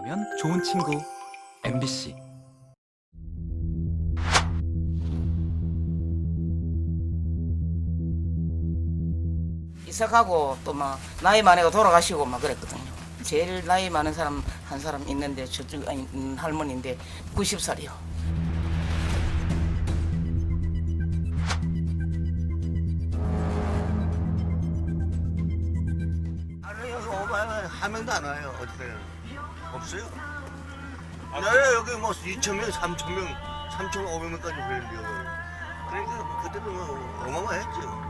만나면 좋은 친구 MBC. 이사가고 또 막 나이 많아가 돌아가시고 막 그랬거든요. 제일 나이 많은 사람 한 사람 있는데 저쪽 할머니인데 90살이요. 아니 여기 오면 한 명도 안 와요. 어디가요? 없어요? 네, 여기 뭐 2,000명, 3,000명, 3,500명까지 보이는데요. 그러니까 그때도 뭐 어마어마했죠.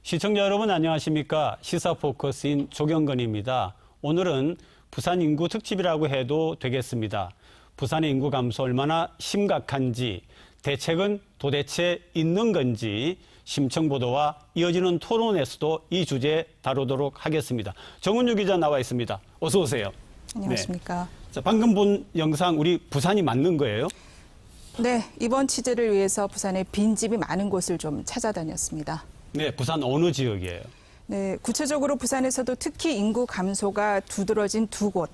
시청자 여러분 안녕하십니까? 시사포커스인 조경건입니다. 오늘은 부산 인구 특집이라고 해도 되겠습니다. 부산의 인구 감소 얼마나 심각한지, 대책은 도대체 있는 건지 심층보도와 이어지는 토론에서도 이 주제 다루도록 하겠습니다. 정은유 기자 나와 있습니다. 어서 오세요. 안녕하십니까? 네. 자, 방금 본 영상 우리 부산이 맞는 거예요? 네, 이번 취재를 위해서 부산에 빈집이 많은 곳을 좀 찾아다녔습니다. 네, 부산 어느 지역이에요? 네, 구체적으로 부산에서도 특히 인구 감소가 두드러진 두 곳,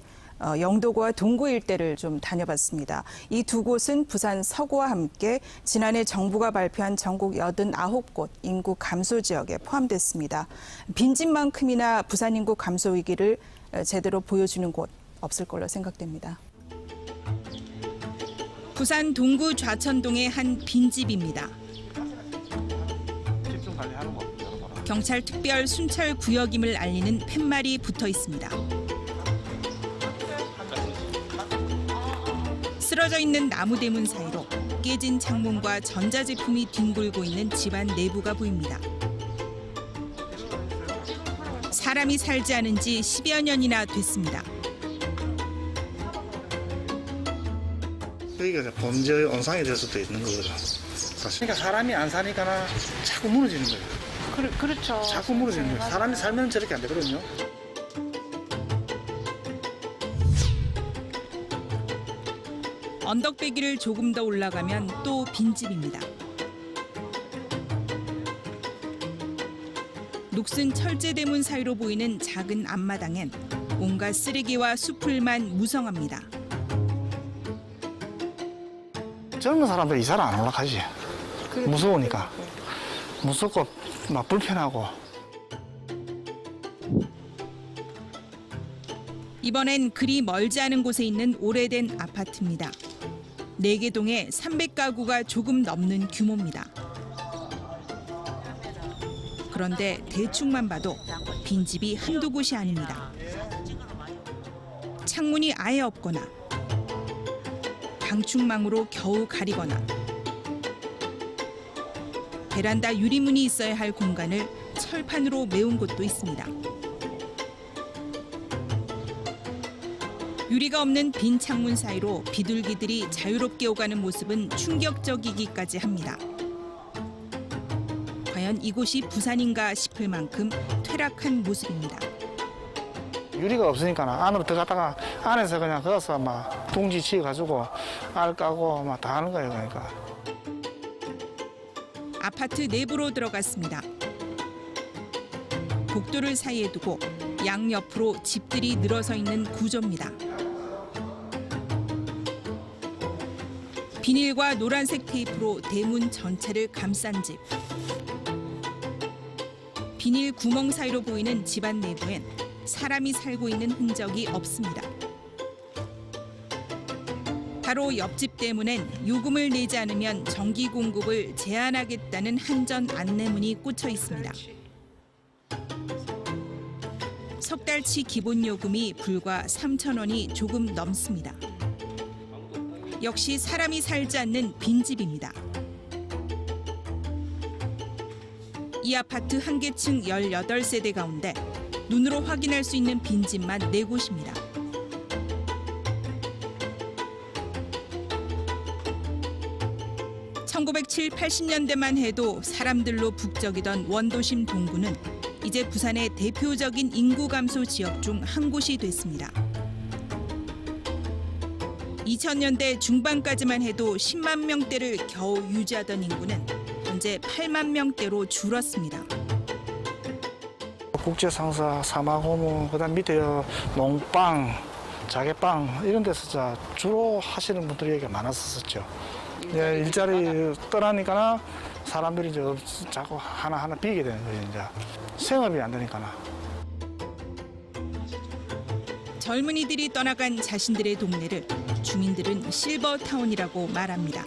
영도구와 동구 일대를 좀 다녀봤습니다. 이 두 곳은 부산 서구와 함께 지난해 정부가 발표한 전국 89곳 인구 감소 지역에 포함됐습니다. 빈집만큼이나 부산 인구 감소 위기를 제대로 보여주는 곳 없을 걸로 생각됩니다. 부산 동구 좌천동의 한 빈집입니다. 경찰 특별 순찰 구역임을 알리는 팻말이 붙어 있습니다. 쓰러져 있는 나무 대문 사이로 깨진 창문과 전자제품이 뒹굴고 있는 집안 내부가 보입니다. 사람이 살지 않은 지 10여 년이나 됐습니다. 여기가 범죄의 온상이 될 수도 있는 거거든. 사실. 그러니까 사람이 안 사니까 자꾸 무너지는 거예요. 그렇죠. 자꾸 무너지는 거예요. 사람이 살면 저렇게 안 되거든요. 언덕배기를 조금 더 올라가면 또 빈집입니다. 녹슨 철제대문 사이로 보이는 작은 앞마당엔 온갖 쓰레기와 수풀만 무성합니다. 젊은 사람들 이사를 안 올라가지. 무서우니까. 무섭고 막 불편하고. 이번엔 그리 멀지 않은 곳에 있는 오래된 아파트입니다. 4개 동에 300가구가 조금 넘는 규모입니다. 그런데 대충만 봐도 빈집이 한두 곳이 아닙니다. 창문이 아예 없거나 방충망으로 겨우 가리거나 베란다 유리문이 있어야 할 공간을 철판으로 메운 곳도 있습니다. 유리가 없는 빈 창문 사이로 비둘기들이 자유롭게 오가는 모습은 충격적이기까지 합니다. 과연 이곳이 부산인가 싶을 만큼 퇴락한 모습입니다. 유리가 없으니까 안으로 들어갔다가 안에서 그냥 거기서 막 둥지 치어가지고 알 까고 막 다 하는 거예요. 그러니까. 아파트 내부로 들어갔습니다. 복도를 사이에 두고 양옆으로 집들이 늘어서 있는 구조입니다. 비닐과 노란색 테이프로 대문 전체를 감싼 집. 비닐 구멍 사이로 보이는 집안 내부엔 사람이 살고 있는 흔적이 없습니다. 바로 옆집 대문엔 요금을 내지 않으면 전기 공급을 제한하겠다는 한전 안내문이 꽂혀 있습니다. 석 달치 기본 요금이 불과 3,000원이 조금 넘습니다. 역시 사람이 살지 않는 빈집입니다. 이 아파트 한 개층 18세대 가운데 눈으로 확인할 수 있는 빈집만 4곳입니다. (1970, 80년대만) 해도 사람들로 북적이던 원도심 동구는 이제 부산의 대표적인 인구 감소 지역 중 한 곳이 됐습니다. 2000년대 중반까지만 해도 10만 명대를 겨우 유지하던 인구는 현재 8만 명대로 줄었습니다. 국제상사, 사마고무, 그다음 밑에 농빵, 자개빵 이런 데서 주로 하시는 분들이 여기 많았었죠. 예, 일자리 떠나니까 사람들이 이제 자꾸 하나하나 비게 되는 거예요. 이제 생업이 안 되니까. 젊은이들이 떠나간 자신들의 동네를 주민들은 실버타운이라고 말합니다.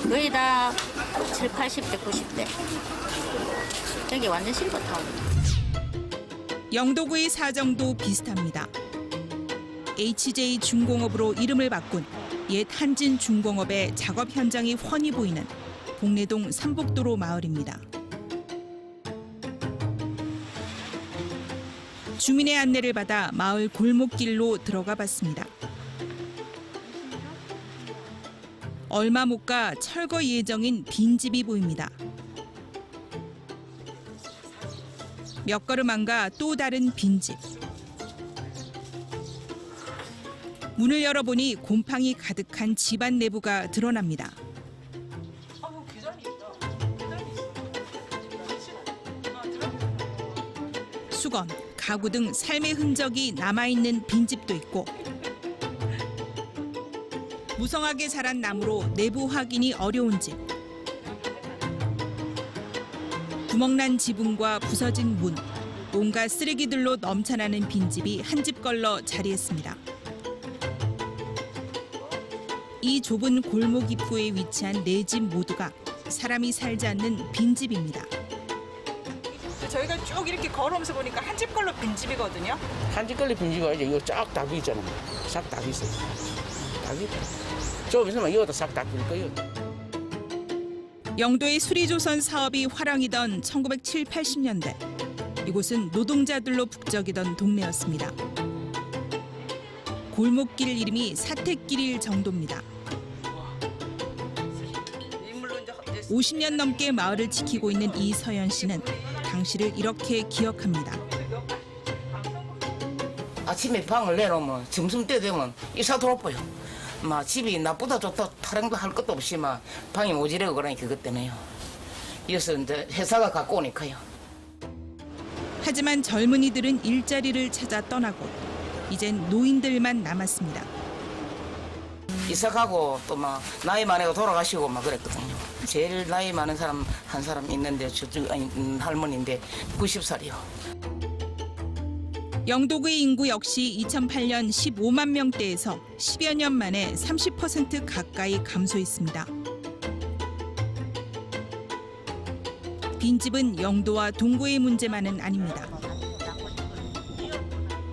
거의 다 7, 80대, 90대. 여기 완전 실버타운. 영도구의 사정도 비슷합니다. HJ 중공업으로 이름을 바꾼 옛 한진 중공업의 작업 현장이 훤히 보이는 봉래동 삼복도로 마을입니다. 주민의 안내를 받아 마을 골목길로 들어가 봤습니다. 얼마 못 가 철거 예정인 빈집이 보입니다. 몇 걸음 안 가 또 다른 빈집. 문을 열어보니 곰팡이 가득한 집안 내부가 드러납니다. 수건, 가구 등 삶의 흔적이 남아있는 빈집도 있고 무성하게 자란 나무로 내부 확인이 어려운 집. 구멍난 지붕과 부서진 문, 온갖 쓰레기들로 넘쳐나는 빈집이 한 집 걸러 자리했습니다. 이 좁은 골목 입구에 위치한 네 집 모두가 사람이 살지 않는 빈집입니다. 저희가 쭉 이렇게 걸어오면서 보니까 한 집 걸로 빈집이거든요. 한집 걸리 빈집이 아니죠. 이거 쫙 다 비있잖아요. 싹 다 비있어요. 다 비있다. 좀 있으면 이것도 싹 다 빌 거예요. 영도의 수리조선 사업이 화랑이던 1970, 80년대. 이곳은 노동자들로 북적이던 동네였습니다. 골목길 이름이 사택길일 정도입니다. 50년 넘게 마을을 지키고 있는 이서연 씨는 당시를 이렇게 기억합니다. 아침에 방을 내놓으면 점심때 되면 이사 들어와요. 막 집이 나쁘다 좋다 타령도 할 것도 없이 막 방이 모지르고 그러니 그것 때문에요. 이어서 이제 회사가 갖고 오니까요. 하지만 젊은이들은 일자리를 찾아 떠나고 이젠 노인들만 남았습니다. 이사 가고 또 막 나이 많아가 돌아가시고 막 그랬거든요. 제일 나이 많은 사람 한 사람 있는데 저쪽 할머니인데 90살이요. 영도구의 인구 역시 2008년 15만 명대에서 10여 년 만에 30% 가까이 감소했습니다. 빈집은 영도와 동구의 문제만은 아닙니다.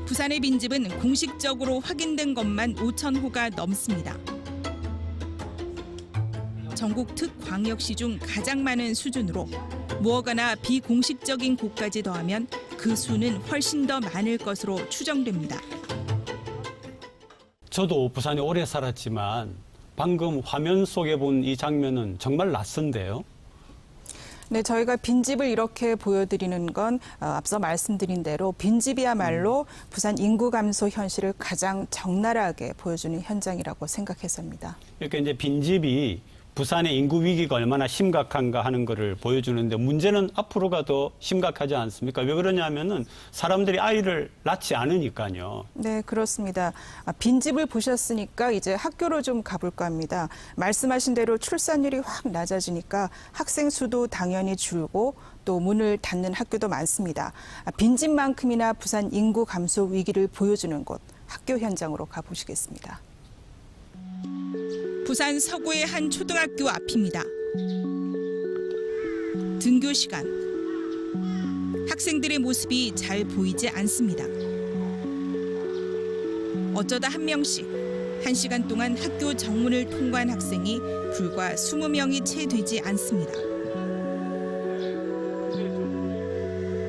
부산의 빈집은 공식적으로 확인된 것만 5,000호가 넘습니다. 전국 특광역시 중 가장 많은 수준으로 무허가나 비공식적인 곳까지 더하면 그 수는 훨씬 더 많을 것으로 추정됩니다. 저도 부산에 오래 살았지만 방금 화면 속에 본 이 장면은 정말 낯선데요. 네, 저희가 빈집을 이렇게 보여드리는 건 앞서 말씀드린 대로 빈집이야말로 부산 인구 감소 현실을 가장 적나라하게 보여주는 현장이라고 생각했습니다. 이렇게 이제 빈집이 부산의 인구 위기가 얼마나 심각한가 하는 것을 보여주는데 문제는 앞으로가 더 심각하지 않습니까? 왜 그러냐면은 사람들이 아이를 낳지 않으니까요. 네, 그렇습니다. 빈집을 보셨으니까 이제 학교로 좀 가볼까 합니다. 말씀하신 대로 출산율이 확 낮아지니까 학생 수도 당연히 줄고 또 문을 닫는 학교도 많습니다. 빈집만큼이나 부산 인구 감소 위기를 보여주는 곳, 학교 현장으로 가보시겠습니다. 부산 서구의 한 초등학교 앞입니다. 등교 시간. 학생들의 모습이 잘 보이지 않습니다. 어쩌다 한 명씩 1시간 동안 학교 정문을 통과한 학생이 불과 20명이 채 되지 않습니다.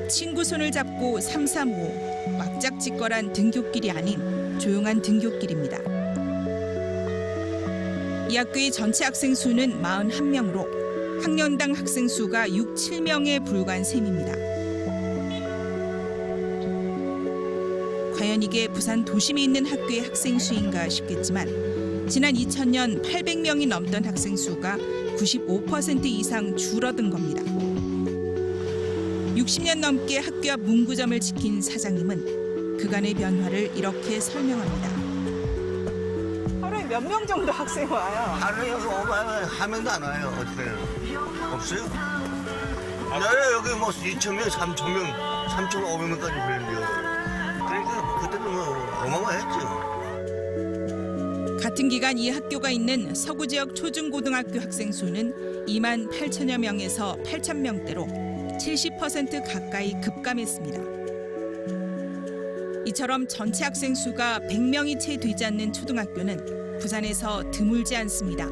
친구 손을 잡고 335, 왁작지껄한 등교길이 아닌 조용한 등교길입니다. 이 학교의 전체 학생 수는 41명으로 학년당 학생 수가 6, 7명에 불과한 셈입니다. 과연 이게 부산 도심에 있는 학교의 학생 수인가 싶겠지만 지난 2000년 800명이 넘던 학생 수가 95% 이상 줄어든 겁니다. 60년 넘게 학교 앞 문구점을 지킨 사장님은 그간의 변화를 이렇게 설명합니다. 하루에 몇 명 정도 학생이 와요? 하루에 여기 오면 한 명도 안 와요. 어디는 없어요. 네, 여기 뭐 2,000명, 3,000명, 3,500명까지 걸린대요. 그러니까 그때는 뭐 어마어마했죠. 같은 기간 이 학교가 있는 서구 지역 초중고등학교 학생 수는 2만 8천여 명에서 8천 명대로 70% 가까이 급감했습니다. 이처럼 전체 학생 수가 100명이 채 되지 않는 초등학교는 부산에서 드물지 않습니다.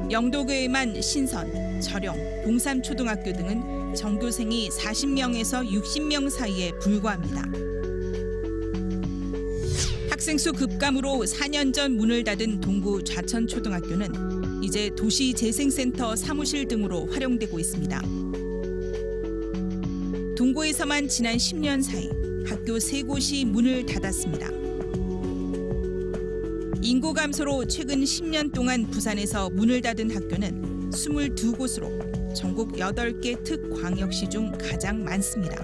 영도교에만 신선, 절영, 봉삼초등학교 등은 전교생이 40명에서 60명 사이에 불과합니다. 학생 수 급감으로 4년 전 문을 닫은 동구 좌천초등학교는 이제 도시재생센터 사무실 등으로 활용되고 있습니다. 동구에서만 지난 10년 사이 학교 3곳이 문을 닫았습니다. 인구 감소로 최근 10년 동안 부산에서 문을 닫은 학교는 22곳으로 전국 8개 특광역시 중 가장 많습니다.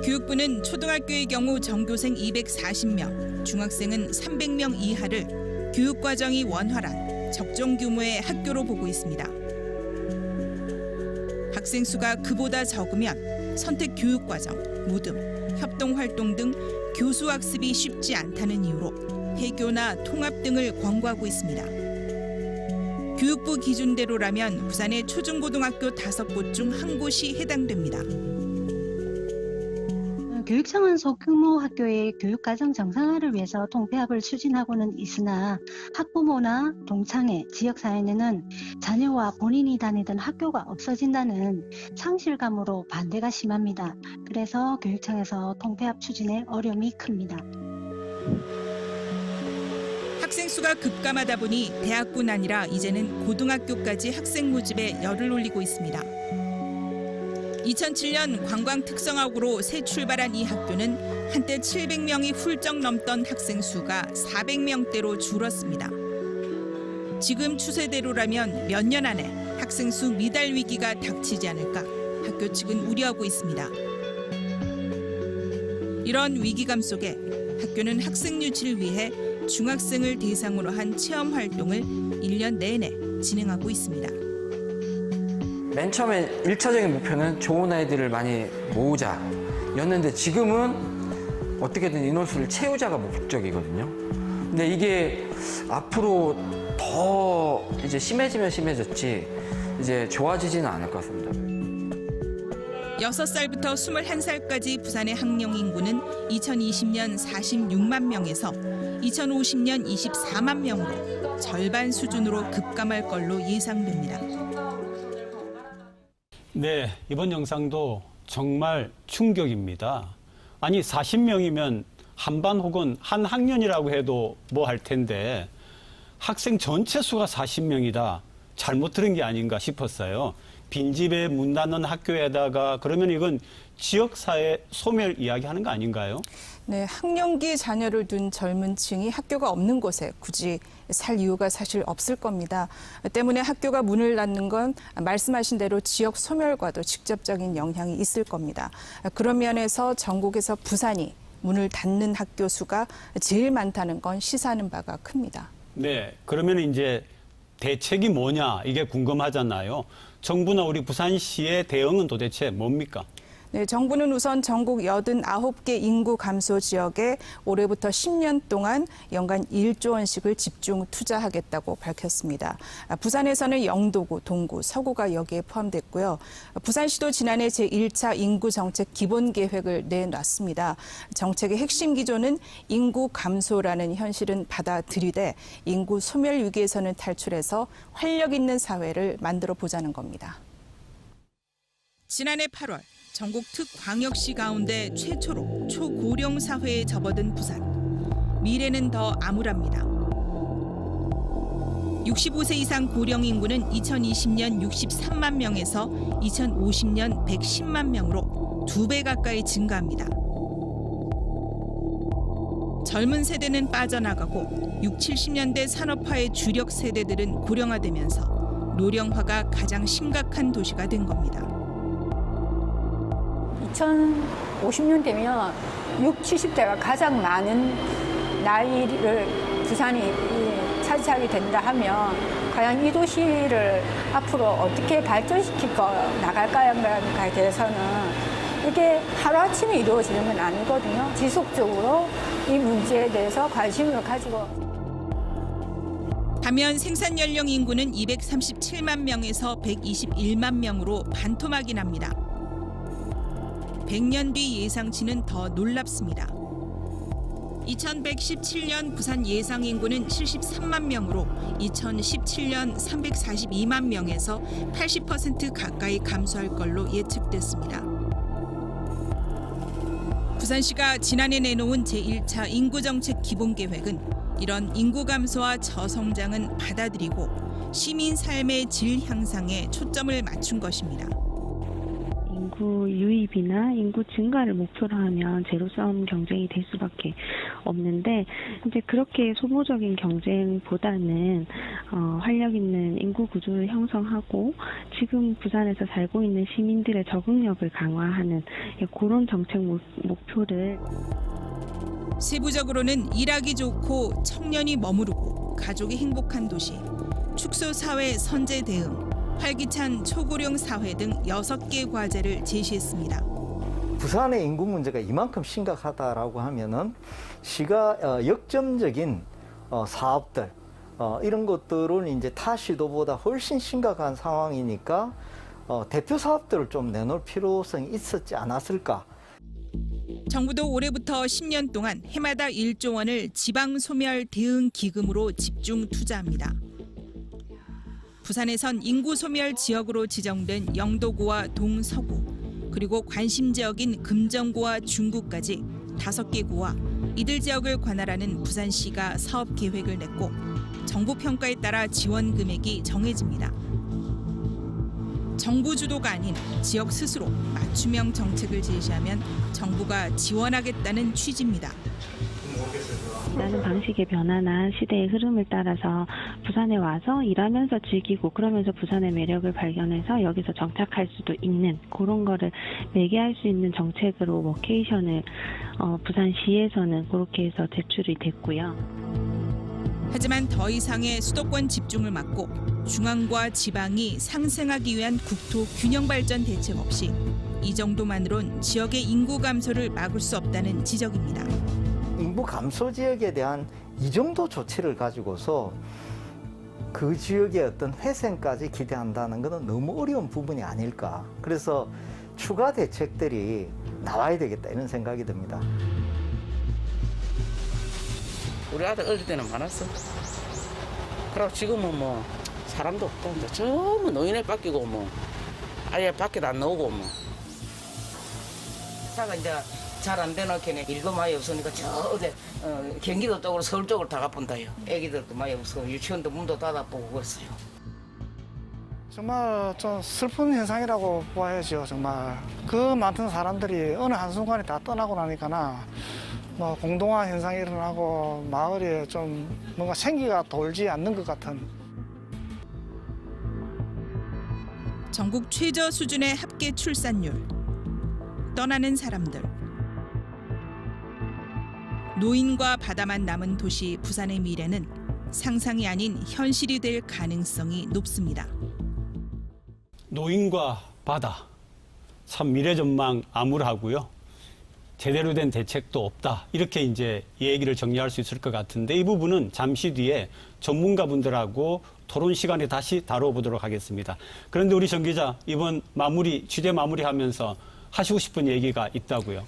교육부는 초등학교의 경우 전교생 240명, 중학생은 300명 이하를 교육과정이 원활한 적정 규모의 학교로 보고 있습니다. 학생 수가 그보다 적으면 선택 교육과정, 모듬, 협동활동 등 교수학습이 쉽지 않다는 이유로 폐교나 통합 등을 권고하고 있습니다. 교육부 기준대로라면 부산의 초중고등학교 5곳 중 1곳이 해당됩니다. 교육청은 소규모 학교의 교육과정 정상화를 위해서 통폐합을 추진하고는 있으나 학부모나 동창회, 지역사회에는 자녀와 본인이 다니던 학교가 없어진다는 상실감으로 반대가 심합니다. 그래서 교육청에서 통폐합 추진에 어려움이 큽니다. 학생 수가 급감하다 보니 대학뿐 아니라 이제는 고등학교까지 학생 모집에 열을 올리고 있습니다. 2007년 관광 특성화고로 새 출발한 이 학교는 한때 700명이 훌쩍 넘던 학생 수가 400명대로 줄었습니다. 지금 추세대로라면 몇 년 안에 학생 수 미달 위기가 닥치지 않을까 학교 측은 우려하고 있습니다. 이런 위기감 속에 학교는 학생 유치를 위해 중학생을 대상으로 한 체험 활동을 1년 내내 진행하고 있습니다. 맨 처음에 1차적인 목표는 좋은 아이들을 많이 모으자 였는데 지금은 어떻게든 인원수를 채우자가 목적이거든요. 근데 이게 앞으로 더 이제 심해지면 심해졌지 이제 좋아지지는 않을 것 같습니다. 6살부터 21살까지 부산의 학령 인구는 2020년 46만 명에서 2050년 24만 명으로 절반 수준으로 급감할 걸로 예상됩니다. 네, 이번 영상도 정말 충격입니다. 아니 40명이면 한 반 혹은 한 학년이라고 해도 뭐 할 텐데 학생 전체 수가 40명이다. 잘못 들은 게 아닌가 싶었어요. 빈집에 문 닫는 학교에다가 그러면 이건 지역사회 소멸 이야기하는 거 아닌가요? 네, 학령기 자녀를 둔 젊은 층이 학교가 없는 곳에 굳이 살 이유가 사실 없을 겁니다. 때문에 학교가 문을 닫는 건 말씀하신 대로 지역 소멸과도 직접적인 영향이 있을 겁니다. 그런 면에서 전국에서 부산이 문을 닫는 학교 수가 제일 많다는 건 시사하는 바가 큽니다. 네, 그러면 이제 대책이 뭐냐 이게 궁금하잖아요. 정부나 우리 부산시의 대응은 도대체 뭡니까? 네, 정부는 우선 전국 89개 인구 감소 지역에 올해부터 10년 동안 연간 1조 원씩을 집중 투자하겠다고 밝혔습니다. 부산에서는 영도구, 동구, 서구가 여기에 포함됐고요. 부산시도 지난해 제1차 인구정책 기본계획을 내놨습니다. 정책의 핵심 기조는 인구 감소라는 현실은 받아들이되 인구 소멸 위기에서는 탈출해서 활력 있는 사회를 만들어 보자는 겁니다. 지난해 8월 전국 특광역시 가운데 최초로 초고령 사회에 접어든 부산. 미래는 더 암울합니다. 65세 이상 고령 인구는 2020년 63만 명에서 2050년 110만 명으로 2배 가까이 증가합니다. 젊은 세대는 빠져나가고 60, 70년대 산업화의 주력 세대들은 고령화되면서 노령화가 가장 심각한 도시가 된 겁니다. 2050년 되면 60, 70대가 가장 많은 나이를 부산이 차지하게 된다 하면 과연 이 도시를 앞으로 어떻게 발전시킬 나갈까에 대해서는 이게 하루아침에 이루어지는 건 아니거든요. 지속적으로 이 문제에 대해서 관심을 가지고. 반면 생산 연령 인구는 237만 명에서 121만 명으로 반토막이 납니다. 100년 뒤 예상치는 더 놀랍습니다. 2117년 부산 예상 인구는 73만 명으로 2017년 342만 명에서 80% 가까이 감소할 걸로 예측됐습니다. 부산시가 지난해 내놓은 제1차 인구정책 기본계획은 이런 인구 감소와 저성장은 받아들이고 시민 삶의 질 향상에 초점을 맞춘 것입니다. 인구 유입이나 인구 증가를 목표로 하면 제로섬 경쟁이 될 수밖에 없는데 이제 그렇게 소모적인 경쟁보다는 활력 있는 인구 구조를 형성하고 지금 부산에서 살고 있는 시민들의 적응력을 강화하는 그런 정책 목표를 세부적으로는 일하기 좋고 청년이 머무르고 가족이 행복한 도시, 축소 사회 선제 대응, 활기찬 초고령 사회 등 6개 과제를 제시했습니다. 부산의 인구 문제가 이만큼 심각하다라고 하면은 시가 역점적인 사업들 이런 것들은 이제 타 시도보다 훨씬 심각한 상황이니까 대표 사업들을 좀 내놓을 필요성이 있었지 않았을까. 정부도 올해부터 10년 동안 해마다 1조 원을 지방 소멸 대응 기금으로 집중 투자합니다. 부산에선 인구 소멸 지역으로 지정된 영도구와 동서구, 그리고 관심 지역인 금정구와 중구까지 5개 구와 이들 지역을 관할하는 부산시가 사업 계획을 냈고 정부 평가에 따라 지원 금액이 정해집니다. 정부 주도가 아닌 지역 스스로 맞춤형 정책을 제시하면 정부가 지원하겠다는 취지입니다. 일하는 방식의 변화나 시대의 흐름을 따라서 부산에 와서 일하면서 즐기고 그러면서 부산의 매력을 발견해서 여기서 정착할 수도 있는 그런 거를 매개할 수 있는 정책으로 워케이션을 부산시에서는 그렇게 해서 제출이 됐고요. 하지만 더 이상의 수도권 집중을 막고 중앙과 지방이 상생하기 위한 국토 균형 발전 대책 없이 이 정도만으론 지역의 인구 감소를 막을 수 없다는 지적입니다. 인구 감소 지역에 대한 이 정도 조치를 가지고서 그 지역의 어떤 회생까지 기대한다는 것은 너무 어려운 부분이 아닐까. 그래서 추가 대책들이 나와야 되겠다 이런 생각이 듭니다. 우리 아들 어릴 때는 많았어. 그리고 지금은 뭐 사람도 없다. 이제 전부 노인에 바뀌고 뭐 아예 밖에도 안 나오고 뭐. 차가 이제 잘 안 되놓게네 일도 많이 없으니까 저 어제 경기도 쪽으로 서울 쪽으로 다 가본다요. 애기들도 많이 없어. 유치원도 문도 닫아보고 그랬어요. 정말 좀 슬픈 현상이라고 봐야죠. 정말 그 많은 사람들이 어느 한순간에 다 떠나고 나니까나 뭐 공동화 현상이 일어나고 마을에 좀 뭔가 생기가 돌지 않는 것 같은. 전국 최저 수준의 합계 출산율, 떠나는 사람들, 노인과 바다만 남은 도시 부산의 미래는 상상이 아닌 현실이 될 가능성이 높습니다. 노인과 바다, 참 미래 전망 암울하고요. 제대로 된 대책도 없다. 이렇게 이제 얘기를 정리할 수 있을 것 같은데 이 부분은 잠시 뒤에 전문가분들하고 토론 시간에 다시 다뤄보도록 하겠습니다. 그런데 우리 정 기자, 이번 취재 마무리하면서 하시고 싶은 얘기가 있다고요.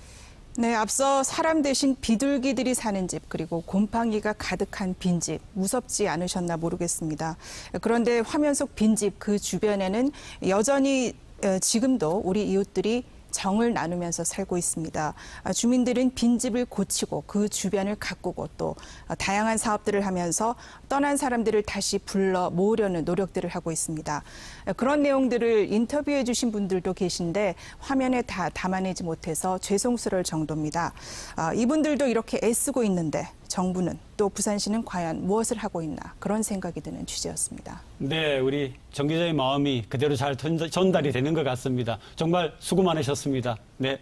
네, 앞서 사람 대신 비둘기들이 사는 집 그리고 곰팡이가 가득한 빈집 무섭지 않으셨나 모르겠습니다. 그런데 화면 속 빈집 그 주변에는 여전히 지금도 우리 이웃들이 정을 나누면서 살고 있습니다. 주민들은 빈집을 고치고 그 주변을 가꾸고 또 다양한 사업들을 하면서 떠난 사람들을 다시 불러 모으려는 노력들을 하고 있습니다. 그런 내용들을 인터뷰해 주신 분들도 계신데 화면에 다 담아내지 못해서 죄송스러울 정도입니다. 이분들도 이렇게 애쓰고 있는데 정부는 또 부산시는 과연 무엇을 하고 있나 그런 생각이 드는 취재였습니다. 네, 우리 정 기자의 마음이 그대로 잘 전달이 되는 것 같습니다. 정말 수고 많으셨습니다. 네.